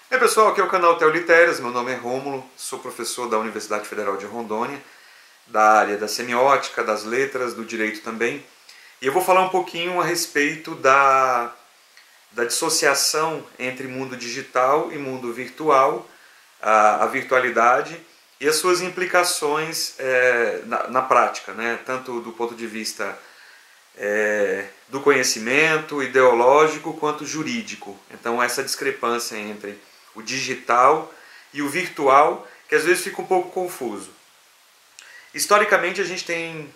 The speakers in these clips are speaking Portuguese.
E aí, pessoal, aqui é o canal Teolitérias, meu nome é Rômulo, sou professor da Universidade Federal de Rondônia, da área da semiótica, das letras, do direito também. E eu vou falar um pouquinho a respeito da dissociação entre mundo digital e mundo virtual, a virtualidade e as suas implicações na prática, né? Tanto do ponto de vista do conhecimento ideológico quanto jurídico. Então essa discrepância entre o digital e o virtual, que às vezes fica um pouco confuso. Historicamente a gente tem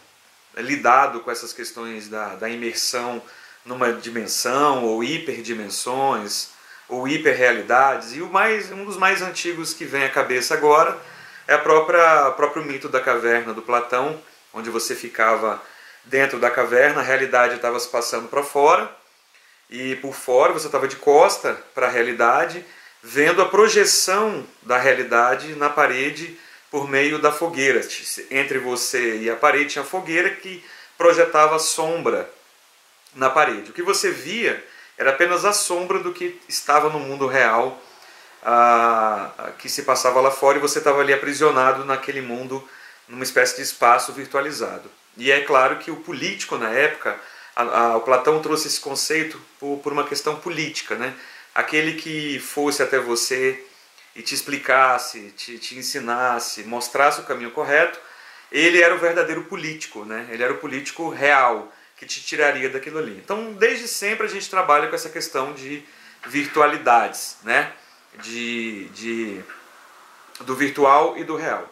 lidado com essas questões da imersão numa dimensão, ou hiperdimensões, ou hiperrealidades, e um dos mais antigos que vem à cabeça agora é o próprio mito da caverna do Platão, onde você ficava dentro da caverna, a realidade estava se passando para fora, e por fora você estava de costa para a realidade, vendo a projeção da realidade na parede por meio da fogueira. Entre você e a parede tinha a fogueira que projetava sombra na parede. O que você via era apenas a sombra do que estava no mundo real, que se passava lá fora, e você estava ali aprisionado naquele mundo, numa espécie de espaço virtualizado. E é claro que o político na época, o Platão trouxe esse conceito por uma questão política, né? Aquele que fosse até você e te explicasse, te ensinasse, mostrasse o caminho correto, ele era o verdadeiro político, né? Ele era o político real, que te tiraria daquilo ali. Então, desde sempre a gente trabalha com essa questão de virtualidades, né? Do virtual e do real.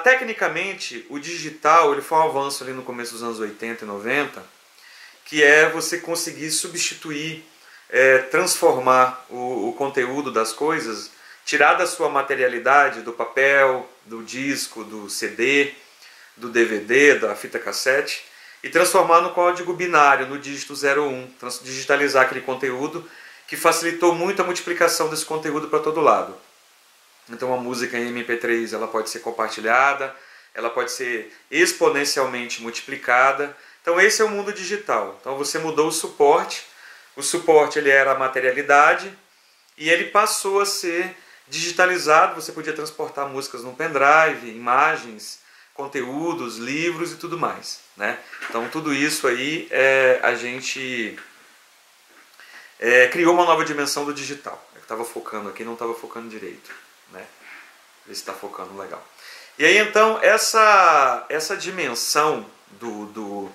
Tecnicamente, o digital ele foi um avanço ali no começo dos anos 80 e 90, que é você conseguir substituir, transformar o conteúdo das coisas, tirar da sua materialidade, do papel, do disco, do CD, do DVD, da fita cassete, e transformar no código binário, no dígito 01, digitalizar aquele conteúdo, que facilitou muito a multiplicação desse conteúdo para todo lado. Então a música em MP3 ela pode ser compartilhada, ela pode ser exponencialmente multiplicada. Então esse é o mundo digital. Então você mudou o suporte ele era a materialidade e ele passou a ser digitalizado. Você podia transportar músicas num pendrive, imagens, conteúdos, livros e tudo mais, né? Então tudo isso aí a gente criou uma nova dimensão do digital. Eu estava focando aqui, não estava focando direito, né? Ver se está focando legal. E aí então essa dimensão do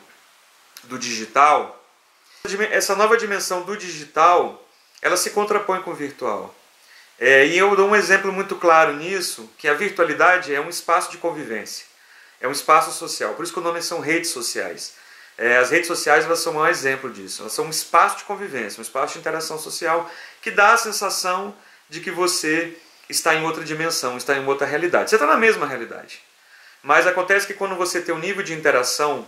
digital, essa nova dimensão do digital, ela se contrapõe com o virtual. E eu dou um exemplo muito claro nisso, que a virtualidade é um espaço de convivência, é um espaço social, por isso que o nome são redes sociais. As redes sociais elas são um exemplo disso, elas são um espaço de convivência, um espaço de interação social que dá a sensação de que você está em outra dimensão, está em outra realidade. Você está na mesma realidade, mas acontece que quando você tem um nível de interação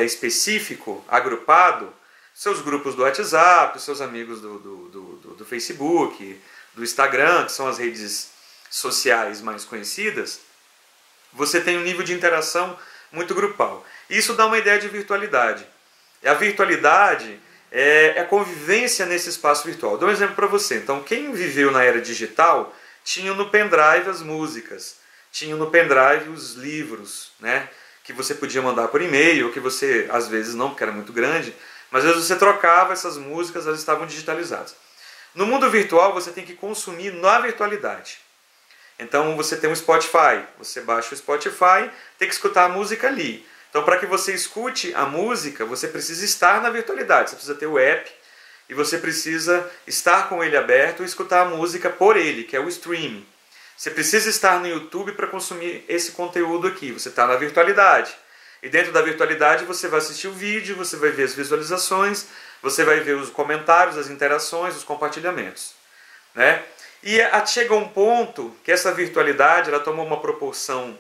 específico, agrupado, seus grupos do WhatsApp, seus amigos do Facebook, do Instagram, que são as redes sociais mais conhecidas, você tem um nível de interação muito grupal. Isso dá uma ideia de virtualidade. E a virtualidade é a convivência nesse espaço virtual. Dou um exemplo para você. Então, quem viveu na era digital tinha no pendrive as músicas, tinha no pendrive os livros, né, que você podia mandar por e-mail, ou que você, às vezes não, porque era muito grande, mas às vezes você trocava essas músicas, elas estavam digitalizadas. No mundo virtual, você tem que consumir na virtualidade. Então você tem um Spotify, você baixa o Spotify, tem que escutar a música ali. Então para que você escute a música, você precisa estar na virtualidade, você precisa ter o app e você precisa estar com ele aberto e escutar a música por ele, que é o streaming. Você precisa estar no YouTube para consumir esse conteúdo aqui, você está na virtualidade. E dentro da virtualidade você vai assistir o vídeo, você vai ver as visualizações, você vai ver os comentários, as interações, os compartilhamentos, né? E chega um ponto que essa virtualidade ela tomou uma proporção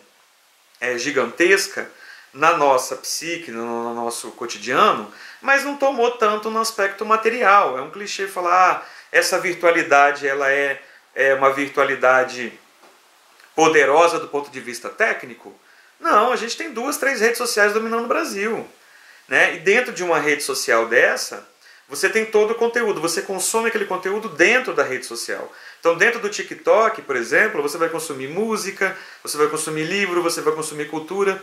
gigantesca na nossa psique, no nosso cotidiano, mas não tomou tanto no aspecto material. É um clichê falar, essa virtualidade ela é uma virtualidade poderosa do ponto de vista técnico. Não, a gente tem 2, 3 redes sociais dominando o Brasil, né? E dentro de uma rede social dessa, você tem todo o conteúdo, você consome aquele conteúdo dentro da rede social. Então, dentro do TikTok, por exemplo, você vai consumir música, você vai consumir livro, você vai consumir cultura.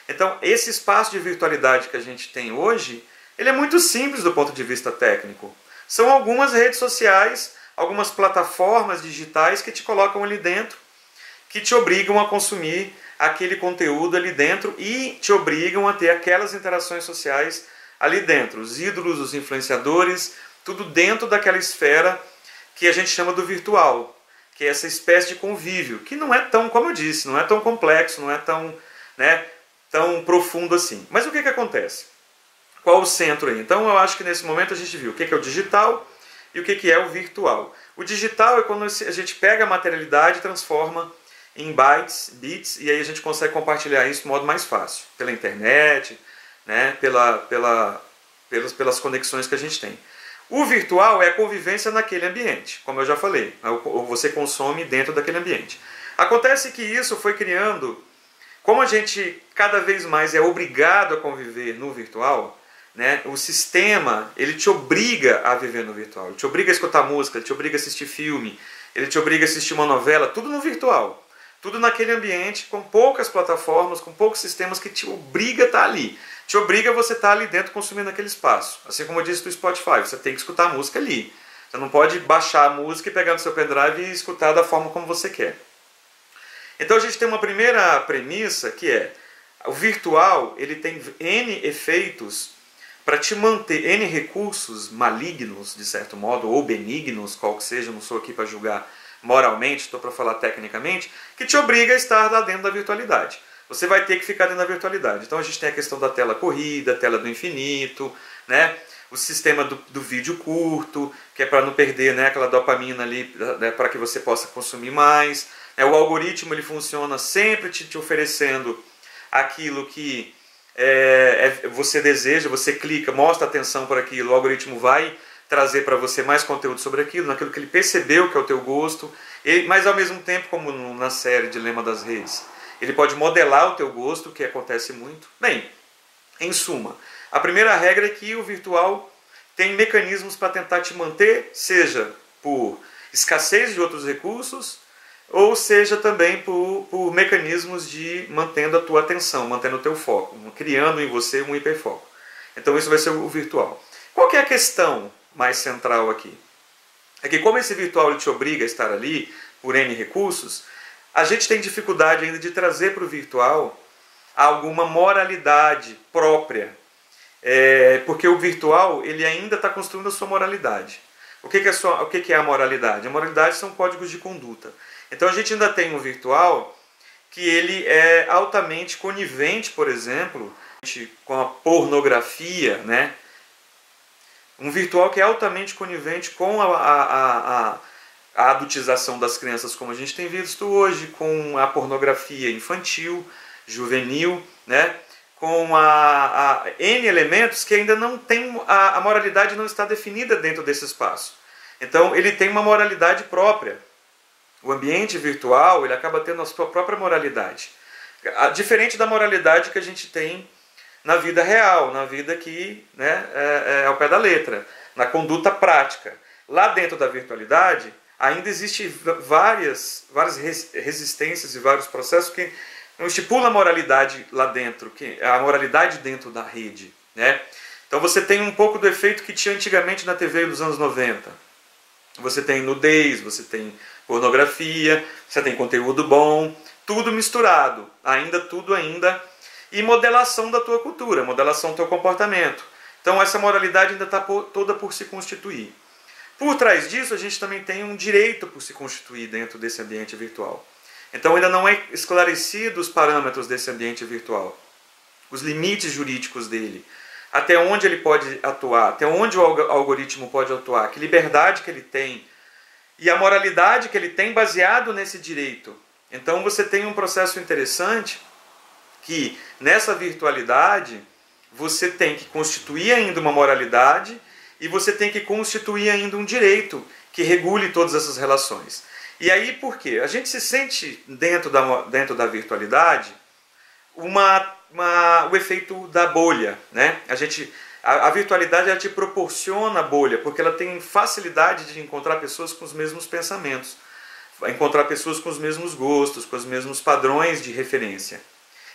Então, esse espaço de virtualidade que a gente tem hoje, ele é muito simples do ponto de vista técnico. São algumas redes sociais, algumas plataformas digitais que te colocam ali dentro, que te obrigam a consumir aquele conteúdo ali dentro e te obrigam a ter aquelas interações sociais ali dentro. Os ídolos, os influenciadores, tudo dentro daquela esfera que a gente chama do virtual, que é essa espécie de convívio, que não é tão, como eu disse, não é tão complexo, não é tão, né, tão profundo assim. Mas o que acontece? Qual o centro aí? Então eu acho que nesse momento a gente viu o que é o digital e o que é o virtual. O digital é quando a gente pega a materialidade e transforma em bytes, bits, e aí a gente consegue compartilhar isso de modo mais fácil, pela internet, né, pelas conexões que a gente tem. O virtual é a convivência naquele ambiente, como eu já falei, você consome dentro daquele ambiente. Acontece que isso foi criando, como a gente cada vez mais é obrigado a conviver no virtual, né, o sistema ele te obriga a viver no virtual, ele te obriga a escutar música, ele te obriga a assistir filme, ele te obriga a assistir uma novela, tudo no virtual. Tudo naquele ambiente, com poucas plataformas, com poucos sistemas que te obriga a estar ali. Te obriga a você estar ali dentro consumindo aquele espaço. Assim como eu disse do Spotify, você tem que escutar a música ali. Você não pode baixar a música e pegar no seu pendrive e escutar da forma como você quer. Então a gente tem uma primeira premissa que é o virtual ele tem N efeitos para te manter, N recursos malignos, de certo modo, ou benignos, qual que seja, não sou aqui para julgar moralmente, estou para falar tecnicamente, que te obriga a estar lá dentro da virtualidade. Você vai ter que ficar dentro da virtualidade. Então a gente tem a questão da tela corrida, tela do infinito, né? O sistema do vídeo curto, que é para não perder, né, aquela dopamina ali, né, para que você possa consumir mais. O algoritmo ele funciona sempre te oferecendo aquilo que você deseja, você clica, mostra atenção por aquilo, o algoritmo vai trazer para você mais conteúdo sobre aquilo, naquilo que ele percebeu que é o teu gosto, mas ao mesmo tempo, como na série Dilema das Redes, ele pode modelar o teu gosto, que acontece muito. Bem, em suma, a primeira regra é que o virtual tem mecanismos para tentar te manter, seja por escassez de outros recursos, ou seja também por mecanismos de mantendo a tua atenção, mantendo o teu foco, criando em você um hiperfoco. Então isso vai ser o virtual. Qual que é a questão mais central aqui? É que como esse virtual ele te obriga a estar ali por N recursos, a gente tem dificuldade ainda de trazer para o virtual alguma moralidade própria. Porque o virtual ele ainda está construindo a sua moralidade. O que é a moralidade? A moralidade são códigos de conduta. Então a gente ainda tem um virtual que ele é altamente conivente, por exemplo, com a pornografia, né? Um virtual que é altamente conivente com a adultização das crianças, como a gente tem visto hoje, com a pornografia infantil, juvenil, né? Com N elementos que ainda não tem, a moralidade não está definida dentro desse espaço. Então ele tem uma moralidade própria. O ambiente virtual ele acaba tendo a sua própria moralidade. Diferente da moralidade que a gente tem na vida real, na vida que, né, é ao pé da letra, na conduta prática. Lá dentro da virtualidade ainda existem várias resistências e vários processos que não estipulam a moralidade lá dentro, a moralidade dentro da rede, né? Então você tem um pouco do efeito que tinha antigamente na TV dos anos 90. Você tem nudez, você tem pornografia, você tem conteúdo bom, tudo misturado, tudo ainda, e modelação da tua cultura, modelação do teu comportamento. Então essa moralidade ainda está toda por se constituir. Por trás disso a gente também tem um direito por se constituir dentro desse ambiente virtual. Então ainda não é esclarecido os parâmetros desse ambiente virtual, os limites jurídicos dele, até onde ele pode atuar, até onde o algoritmo pode atuar, que liberdade que ele tem e a moralidade que ele tem baseado nesse direito. Então você tem um processo interessante que nessa virtualidade você tem que constituir ainda uma moralidade e você tem que constituir ainda um direito que regule todas essas relações. E aí por quê? A gente se sente dentro da virtualidade o efeito da bolha, né? A gente A virtualidade ela te proporciona a bolha, porque ela tem facilidade de encontrar pessoas com os mesmos pensamentos, encontrar pessoas com os mesmos gostos, com os mesmos padrões de referência.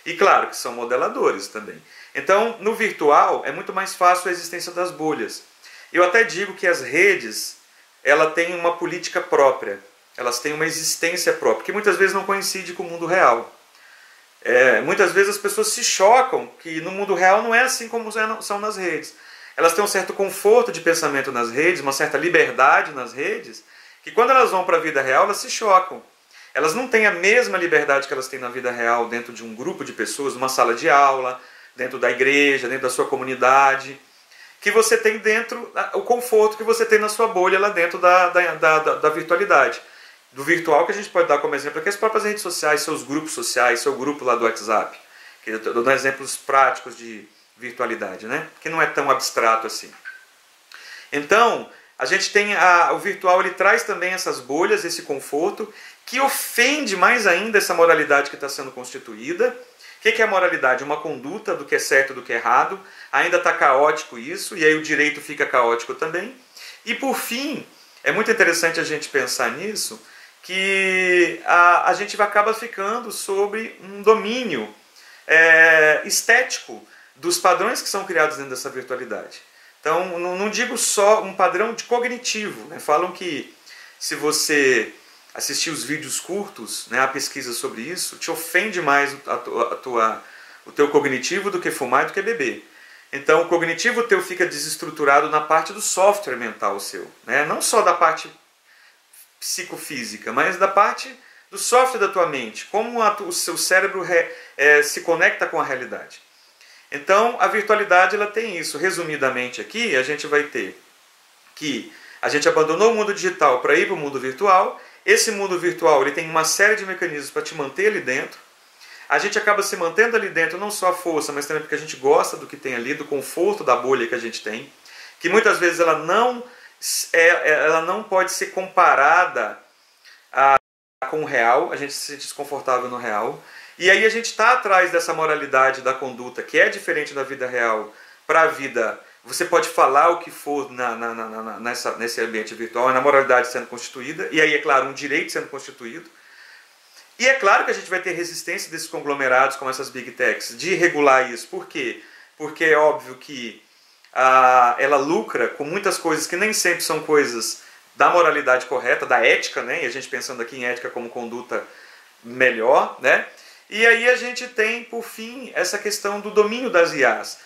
E claro que são modeladores também. Então, no virtual, é muito mais fácil a existência das bolhas. Eu até digo que as redes, ela têm uma política própria, elas têm uma existência própria, que muitas vezes não coincide com o mundo real. Muitas vezes as pessoas se chocam que no mundo real não é assim como são nas redes. Elas têm um certo conforto de pensamento nas redes, uma certa liberdade nas redes, que quando elas vão para a vida real, elas se chocam. Elas não têm a mesma liberdade que elas têm na vida real dentro de um grupo de pessoas, numa sala de aula, dentro da igreja, dentro da sua comunidade, que você tem dentro, o conforto que você tem na sua bolha lá dentro da virtualidade. Do virtual que a gente pode dar como exemplo aqui as próprias redes sociais, seus grupos sociais, seu grupo lá do WhatsApp, que eu estou dando exemplos práticos de virtualidade, né? Que não é tão abstrato assim. Então, a gente tem o virtual, ele traz também essas bolhas, esse conforto, que ofende mais ainda essa moralidade que está sendo constituída. O que é a moralidade? Uma conduta do que é certo e do que é errado. Ainda está caótico isso, e aí o direito fica caótico também. E por fim, é muito interessante a gente pensar nisso, que a gente acaba ficando sobre um domínio estético dos padrões que são criados dentro dessa virtualidade. Então, não digo só um padrão de cognitivo, né? Falam que se você assistir os vídeos curtos, né, a pesquisa sobre isso, te ofende mais o teu cognitivo do que fumar e do que beber. Então, o cognitivo teu fica desestruturado na parte do software mental seu, né? Não só da parte psicofísica, mas da parte do software da tua mente, como o seu cérebro se conecta com a realidade. Então, a virtualidade ela tem isso. Resumidamente aqui, a gente vai ter que a gente abandonou o mundo digital para ir para o mundo virtual. Esse mundo virtual ele tem uma série de mecanismos para te manter ali dentro. A gente acaba se mantendo ali dentro não só a força, mas também porque a gente gosta do que tem ali, do conforto da bolha que a gente tem, que muitas vezes ela não pode ser comparada com o real, a gente se sente desconfortável no real. E aí a gente está atrás dessa moralidade da conduta, que é diferente da vida real para a vida. Você pode falar o que for nesse ambiente virtual, na moralidade sendo constituída, e aí, é claro, um direito sendo constituído. E é claro que a gente vai ter resistência desses conglomerados, como essas big techs, de regular isso. Por quê? Porque é óbvio que ela lucra com muitas coisas que nem sempre são coisas da moralidade correta, da ética, né? E a gente pensando aqui em ética como conduta melhor, né? E aí a gente tem, por fim, essa questão do domínio das IAs.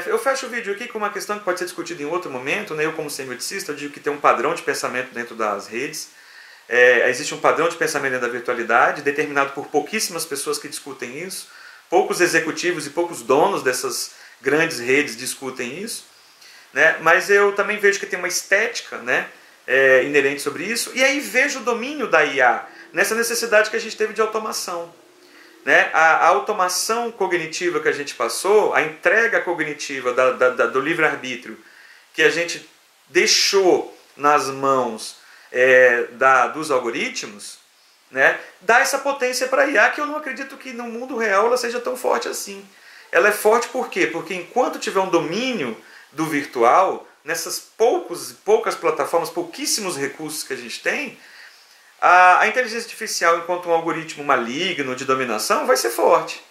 Eu fecho o vídeo aqui com uma questão que pode ser discutida em outro momento, né? Eu, como semioticista, digo que tem um padrão de pensamento dentro das redes. Existe um padrão de pensamento dentro da virtualidade, determinado por pouquíssimas pessoas que discutem isso. Poucos executivos e poucos donos dessas grandes redes discutem isso. Né? Mas eu também vejo que tem uma estética, né, inerente sobre isso. E aí vejo o domínio da IA nessa necessidade que a gente teve de automação. Né? A automação cognitiva que a gente passou, a entrega cognitiva do livre-arbítrio que a gente deixou nas mãos dos algoritmos, né, dá essa potência para a IA que eu não acredito que no mundo real ela seja tão forte assim. Ela é forte por quê? Porque enquanto tiver um domínio do virtual, nessas poucas plataformas, pouquíssimos recursos que a gente tem, a inteligência artificial, enquanto um algoritmo maligno de dominação, vai ser forte.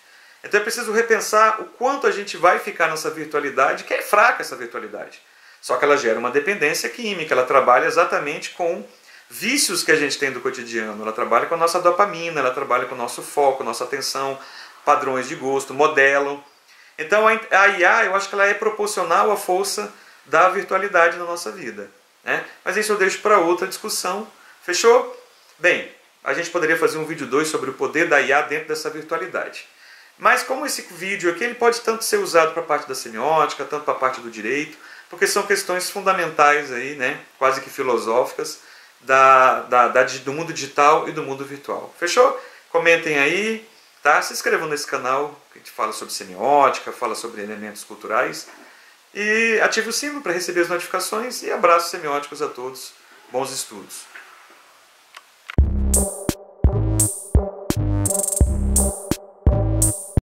Então é preciso repensar o quanto a gente vai ficar nessa virtualidade, que é fraca essa virtualidade. Só que ela gera uma dependência química, ela trabalha exatamente com vícios que a gente tem do cotidiano, ela trabalha com a nossa dopamina, ela trabalha com o nosso foco, nossa atenção, padrões de gosto, modelam. Então a IA, eu acho que ela é proporcional à força da virtualidade na nossa vida. Né? Mas isso eu deixo para outra discussão. Fechou? Bem, a gente poderia fazer um vídeo 2 sobre o poder da IA dentro dessa virtualidade. Mas como esse vídeo aqui ele pode tanto ser usado para a parte da semiótica, tanto para a parte do direito, porque são questões fundamentais aí, né, quase que filosóficas, do mundo digital e do mundo virtual. Fechou? Comentem aí, tá? Se inscrevam nesse canal, que a gente fala sobre semiótica, fala sobre elementos culturais. E ative o sino para receber as notificações. E abraços semióticos a todos. Bons estudos.